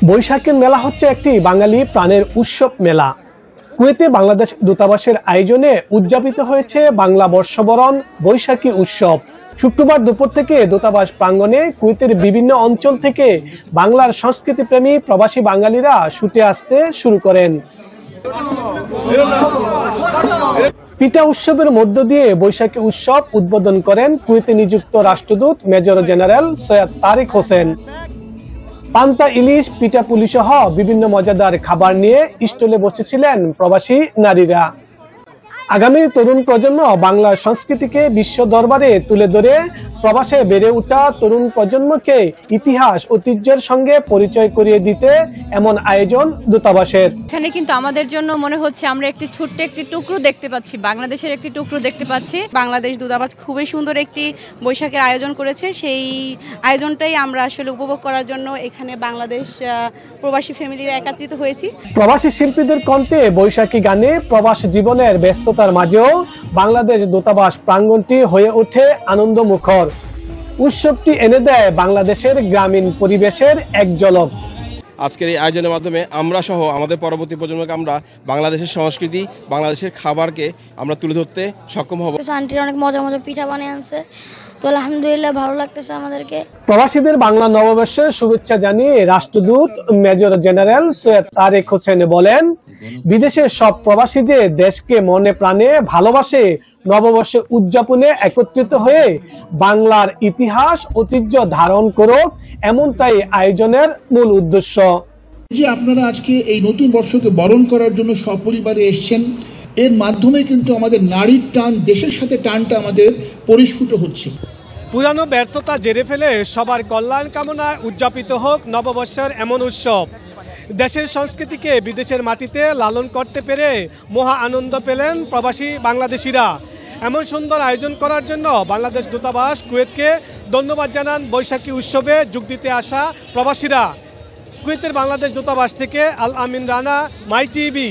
বৈশাখের মেলা হচ্ছে একটি বাঙালি প্রাণের উৎসব মেলা। কুয়েতে বাংলাদেশ দূতাবাসের আয়োজনে উদযাপিত হয়েছে বাংলা বর্ষবরণ বৈশাখী উৎসব। শুক্রবার দুপুর থেকে দূতাবাস প্রাঙ্গণে কুয়েতের বিভিন্ন অঞ্চল থেকে বাংলার সংস্কৃতি প্রেমী প্রবাসী বাঙালিরা ছুটে আসতে শুরু করেন। পিঠা উৎসবের মধ্য দিয়ে বৈশাখী উৎসব উদ্বোধন করেন কুয়েতে নিযুক্ত রাষ্ট্রদূত মেজর জেনারেল সৈয়দ তারিক হোসেন। পান্তা ইলিশ, পিঠা পুলি সহ বিভিন্ন মজাদার খাবার নিয়ে স্টলে বসেছিলেন প্রবাসী নারীরা। আগামী তরুণ প্রজন্ম বাংলার সংস্কৃতিকে বিশ্ব দরবারে তুলে ধরে প্রবাসে বেড়ে ওঠা তরুণ প্রজন্মকে ইতিহাস ঐতিহ্যের সঙ্গে পরিচয় করিয়ে দিতে এমন আয়োজন দূতাবাসের। এখানে কিন্তু আমাদের জন্য মনে হচ্ছে আমরা একটি ছোট্ট একটি টুকরো দেখতে পাচ্ছি, বাংলাদেশের একটি টুকরো দেখতে পাচ্ছি। বাংলাদেশ দূতাবাস খুবই সুন্দর একটি বৈশাখের আয়োজন করেছে। সেই আয়োজনটাই আমরা আসলে উপভোগ করার জন্য এখানে বাংলাদেশ প্রবাসী ফ্যামিলিরা একত্রিত হয়েছি। প্রবাসী শিল্পীদের কণ্ঠে বৈশাখী গানে প্রবাস জীবনের ব্যস্ততার মাঝেও বাংলাদেশ দূতাবাস প্রাঙ্গণটি হয়ে ওঠে আনন্দমুখর। উৎসবটি এনে দেয় বাংলাদেশের গ্রামীণ পরিবেশের এক ঝলক। আজকের এই আয়োজনের মাধ্যমে আমরা সহ আমাদের পরবর্তী প্রজন্মকে আমরা বাংলাদেশের সংস্কৃতি, বাংলাদেশের খাবারকে আমরা তুলে ধরতে সক্ষম হব। আন্টিরা অনেক মজা মজা পিঠা বানিয়ে আনছে, তো আলহামদুলিল্লাহ ভালো লাগতেছে আমাদেরকে। প্রবাসীদের বাংলা নববর্ষের শুভেচ্ছা জানিয়ে রাষ্ট্রদূত মেজর জেনারেল সৈয়দ তারিক হোসেন বলেন, বিদেশের সব প্রবাসী যে দেশকে মনে প্রাণে ভালোবাসে, নববর্ষে উদযাপনে একত্রিত হয়ে বাংলার ইতিহাস ঐতিহ্য ধারণ করুক, এমনটাই আয়োজনের মূল উদ্দেশ্য। যে আপনারা আজকে এই নতুন বর্ষকে বরণ করার জন্য সপরিবারে এসেছেন, এর মাধ্যমে কিন্তু আমাদের নারীর টান, দেশের সাথে টানটা আমাদের পরিস্ফুট হচ্ছে। পুরানো ব্যর্থতা জেরে ফেলে সবার কল্যাণ কামনায় উদযাপিত হোক নববর্ষের এমন উৎসব। দেশের সংস্কৃতিকে বিদেশের মাটিতে লালন করতে পেরে মহা আনন্দ পেলেন প্রবাসী বাংলাদেশিরা। এমন সুন্দর আয়োজন করার জন্য বাংলাদেশ দূতাবাস কুয়েতকে ধন্যবাদ জানান বৈশাখী উৎসবে যোগ দিতে আসা প্রবাসীরা। কুয়েতের বাংলাদেশ দূতাবাস থেকে আল আমিন রানা, মাই টিভি।